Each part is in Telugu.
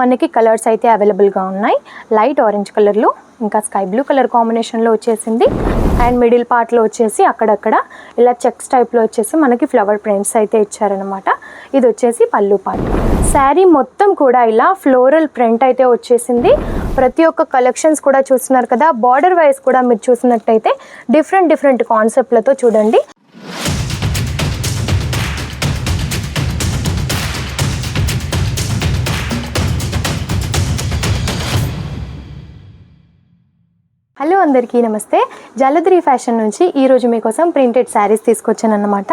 మనకి కలర్స్ అయితే అవైలబుల్గా ఉన్నాయి. లైట్ ఆరెంజ్ కలర్లో ఇంకా స్కై బ్లూ కలర్ కాంబినేషన్లో వచ్చేసింది. అండ్ మిడిల్ పార్ట్లో వచ్చేసి అక్కడక్కడ ఇలా చెక్స్ టైప్లో వచ్చేసి మనకి ఫ్లవర్ ప్రింట్స్ అయితే ఇచ్చారనమాట. ఇది వచ్చేసి పళ్ళు పార్ట్. శారీ మొత్తం కూడా ఇలా ఫ్లోరల్ ప్రింట్ అయితే వచ్చేసింది. ప్రతి ఒక్క కలెక్షన్స్ కూడా చూస్తున్నారు కదా. బార్డర్ వైజ్ కూడా మీరు చూసినట్టయితే డిఫరెంట్ కాన్సెప్ట్లతో చూడండి. హలో అందరికీ నమస్తే. జలద్రి ఫ్యాషన్ నుంచి ఈరోజు మీకోసం ప్రింటెడ్ శారీస్ తీసుకొచ్చాను అన్నమాట.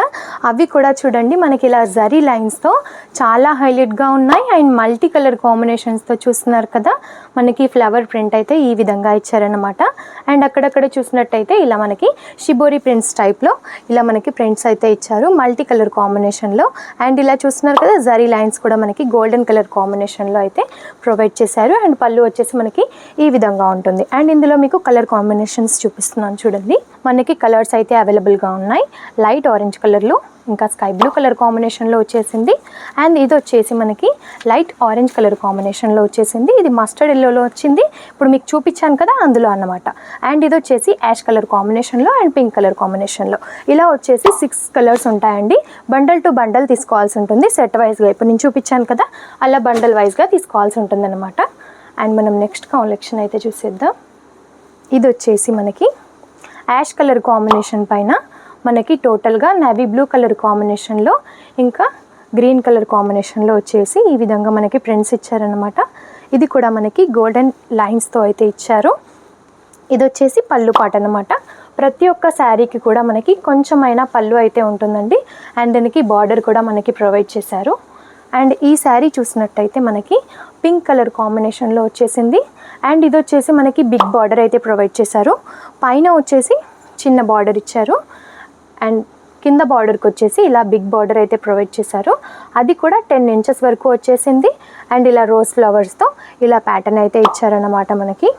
అవి కూడా చూడండి మనకి ఇలా జరీ లైన్స్తో చాలా హైలైట్గా ఉన్నాయి. అండ్ మల్టీ కలర్ కాంబినేషన్స్తో చూస్తున్నారు కదా. మనకి ఫ్లవర్ ప్రింట్ అయితే ఈ విధంగా ఇచ్చారనమాట. అండ్ అక్కడక్కడ చూసినట్టయితే ఇలా మనకి షిబోరి ప్రింట్స్ టైప్లో ఇలా మనకి ప్రింట్స్ అయితే ఇచ్చారు మల్టీ కలర్ కాంబినేషన్లో. అండ్ ఇలా చూస్తున్నారు కదా జరీ లైన్స్ కూడా మనకి గోల్డెన్ కలర్ కాంబినేషన్లో అయితే ప్రొవైడ్ చేశారు. అండ్ పళ్ళు వచ్చేసి మనకి ఈ విధంగా ఉంటుంది. అండ్ ఇందులో మీకు కలర్ కాంబినేషన్స్ చూపిస్తున్నాను చూడండి. మనకి కలర్స్ అయితే అవైలబుల్గా ఉన్నాయి. లైట్ ఆరెంజ్ కలర్లో ఇంకా స్కై బ్లూ కలర్ కాంబినేషన్లో వచ్చేసింది. అండ్ ఇది వచ్చేసి మనకి లైట్ ఆరెంజ్ కలర్ కాంబినేషన్లో వచ్చేసింది. ఇది మస్టర్డ్ ఎల్లోలో వచ్చింది, ఇప్పుడు మీకు చూపించాను కదా అందులో అన్నమాట. అండ్ ఇది వచ్చేసి యాష్ కలర్ కాంబినేషన్లో అండ్ పింక్ కలర్ కాంబినేషన్లో ఇలా వచ్చేసి 6 కలర్స్ ఉంటాయండి. బండల్ టు బండల్ తీసుకోవాల్సి ఉంటుంది సెట్ వైజ్గా. ఇప్పుడు నేను చూపించాను కదా అలా బండల్ వైజ్గా తీసుకోవాల్సి ఉంటుంది అనమాట. అండ్ మనం నెక్స్ట్ కలెక్షన్ అయితే చూసేద్దాం. ఇది వచ్చేసి మనకి యాష్ కలర్ కాంబినేషన్ పైన మనకి టోటల్గా నేవీ బ్లూ కలర్ కాంబినేషన్లో ఇంకా గ్రీన్ కలర్ కాంబినేషన్లో వచ్చేసి ఈ విధంగా మనకి ప్రింట్స్ ఇచ్చారనమాట. ఇది కూడా మనకి గోల్డెన్ లైన్స్తో అయితే ఇచ్చారు. ఇది వచ్చేసి పళ్ళు పాట అనమాట. ప్రతి ఒక్క శారీకి కూడా మనకి కొంచెమైనా పళ్ళు అయితే ఉంటుందండి. అండ్ దానికి బార్డర్ కూడా మనకి ప్రొవైడ్ చేశారు. అండ్ ఈ శారీ చూసినట్టయితే మనకి పింక్ కలర్ కాంబినేషన్లో వచ్చేసింది. అండ్ ఇది వచ్చేసి మనకి బిగ్ బార్డర్ అయితే ప్రొవైడ్ చేశారు. పైన వచ్చేసి చిన్న బార్డర్ ఇచ్చారు. అండ్ కింద బార్డర్కి వచ్చేసి ఇలా బిగ్ బార్డర్ అయితే ప్రొవైడ్ చేశారు. అది కూడా 10 ఇంచెస్ వరకు వచ్చేసింది. అండ్ ఇలా రోజ్ ఫ్లవర్స్తో ఇలా ప్యాటర్న్ అయితే ఇచ్చారన్నమాట మనకి.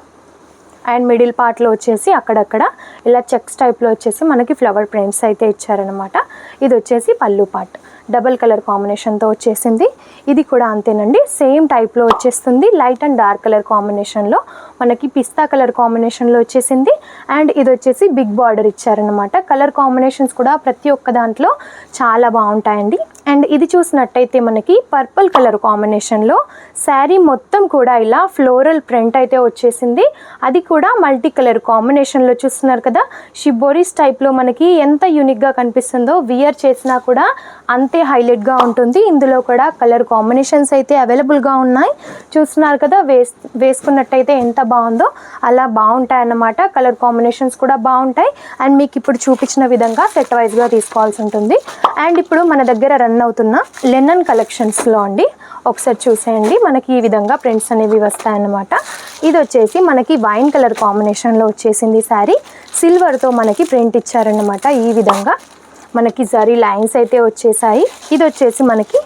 అండ్ మిడిల్ పార్ట్లో వచ్చేసి అక్కడక్కడ ఇలా చెక్స్ టైప్లో వచ్చేసి మనకి ఫ్లవర్ ప్రింట్స్ అయితే ఇచ్చారనమాట. ఇది వచ్చేసి పళ్ళు పార్ట్ డబల్ కలర్ కాంబినేషన్తో వచ్చేసింది. ఇది కూడా అంతేనండి, సేమ్ టైప్లో వచ్చేస్తుంది. లైట్ అండ్ డార్క్ కలర్ కాంబినేషన్లో మనకి పిస్తా కలర్ కాంబినేషన్లో వచ్చేసింది. అండ్ ఇది వచ్చేసి బిగ్ బార్డర్ ఇచ్చారనమాట. కలర్ కాంబినేషన్స్ కూడా ప్రతి ఒక్క దాంట్లో చాలా బాగుంటాయండి. అండ్ ఇది చూసినట్టయితే మనకి పర్పుల్ కలర్ కాంబినేషన్లో శారీ మొత్తం కూడా ఇలా ఫ్లోరల్ ప్రింట్ అయితే వచ్చేసింది. అది కూడా మల్టీ కలర్ కాంబినేషన్లో చూస్తున్నారు కదా. షిబోరీస్ టైప్లో మనకి ఎంత యూనిక్గా కనిపిస్తుందో వియర్ చేసినా కూడా అంతే హైలైట్గా ఉంటుంది. ఇందులో కూడా కలర్ కాంబినేషన్స్ అయితే అవైలబుల్గా ఉన్నాయి. చూస్తున్నారు కదా వేసుకున్నట్టయితే ఎంత బాగుందో అలా బాగుంటాయి అన్నమాట. కలర్ కాంబినేషన్స్ కూడా బాగుంటాయి. అండ్ మీకు ఇప్పుడు చూపించిన విధంగా సెట్ వైజ్గా తీసుకోవాల్సి ఉంటుంది. అండ్ ఇప్పుడు మన దగ్గర రన్ అవుతున్న లెనన్ కలెక్షన్స్లో అండి ఒకసారి చూసేయండి. మనకి ఈ విధంగా ప్రింట్స్ అనేవి వస్తాయన్నమాట. ఇది వచ్చేసి మనకి వైన్ కలర్ కాంబినేషన్లో వచ్చేసింది శారీ. సిల్వర్తో మనకి ప్రింట్ ఇచ్చారన్నమాట. ఈ విధంగా మనకి జరీ లైన్స్ అయితే వచ్చేసాయి. ఇది వచ్చేసి మనకి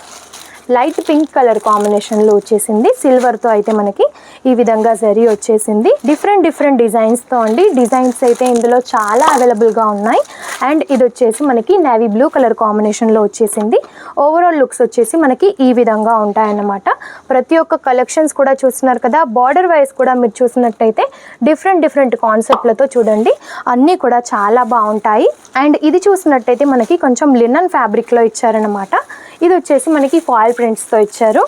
లైట్ పింక్ కలర్ కాంబినేషన్లో వచ్చేసింది. సిల్వర్తో అయితే మనకి ఈ విధంగా జరీ వచ్చేసింది. డిఫరెంట్ డిజైన్స్తో అండి. డిజైన్స్ అయితే ఇందులో చాలా అవైలబుల్గా ఉన్నాయి. అండ్ ఇది వచ్చేసి మనకి నేవీ బ్లూ కలర్ కాంబినేషన్లో వచ్చేసింది. ఓవరాల్ లుక్స్ వచ్చేసి మనకి ఈ విధంగా ఉంటాయన్నమాట. ప్రతి ఒక్క కలెక్షన్స్ కూడా చూస్తున్నారు కదా. బార్డర్ వైజ్ కూడా మీరు చూసినట్టయితే డిఫరెంట్ కాన్సెప్ట్లతో చూడండి అన్నీ కూడా చాలా బాగుంటాయి. అండ్ ఇది చూసినట్టయితే మనకి కొంచెం లినన్ ఫ్యాబ్రిక్లో ఇచ్చారనమాట. ఇది వచ్చేసి మనకి ఫాయిల్ ప్రింట్స్తో ఇచ్చారు.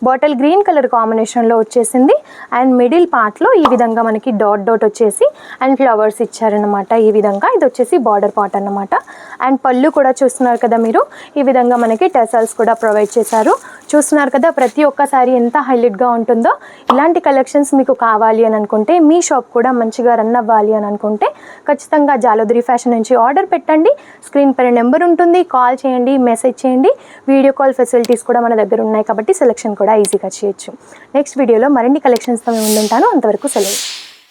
బాటిల్ గ్రీన్ కలర్ కాంబినేషన్లో వచ్చేసింది. అండ్ మిడిల్ పార్ట్లో ఈ విధంగా మనకి డాట్ వచ్చేసి అండ్ ఫ్లవర్స్ ఇచ్చారనమాట. ఈ విధంగా ఇది వచ్చేసి బార్డర్ పార్ట్ అన్నమాట. అండ్ పళ్ళు కూడా చూస్తున్నారు కదా మీరు, ఈ విధంగా మనకి టెసల్స్ కూడా ప్రొవైడ్ చేశారు. చూస్తున్నారు కదా ప్రతి ఒక్కసారి ఎంత హైలైట్గా ఉంటుందో. ఇలాంటి కలెక్షన్స్ మీకు కావాలి అని అనుకుంటే, మీ షాప్ కూడా మంచిగా రన్ అవ్వాలి అని అనుకుంటే ఖచ్చితంగా జాలద్రి ఫ్యాషన్ నుంచి ఆర్డర్ పెట్టండి. స్క్రీన్ పైన నెంబర్ ఉంటుంది, కాల్ చేయండి, మెసేజ్ చేయండి. వీడియో కాల్ ఫెసిలిటీస్ కూడా మన దగ్గర ఉన్నాయి కాబట్టి సెలెక్షన్ కూడా ఈజీగా చేయొచ్చు. నెక్స్ట్ వీడియోలో మరిన్ని కలెక్షన్స్తో మేము ముందుంటాను. అంతవరకు సెలవు.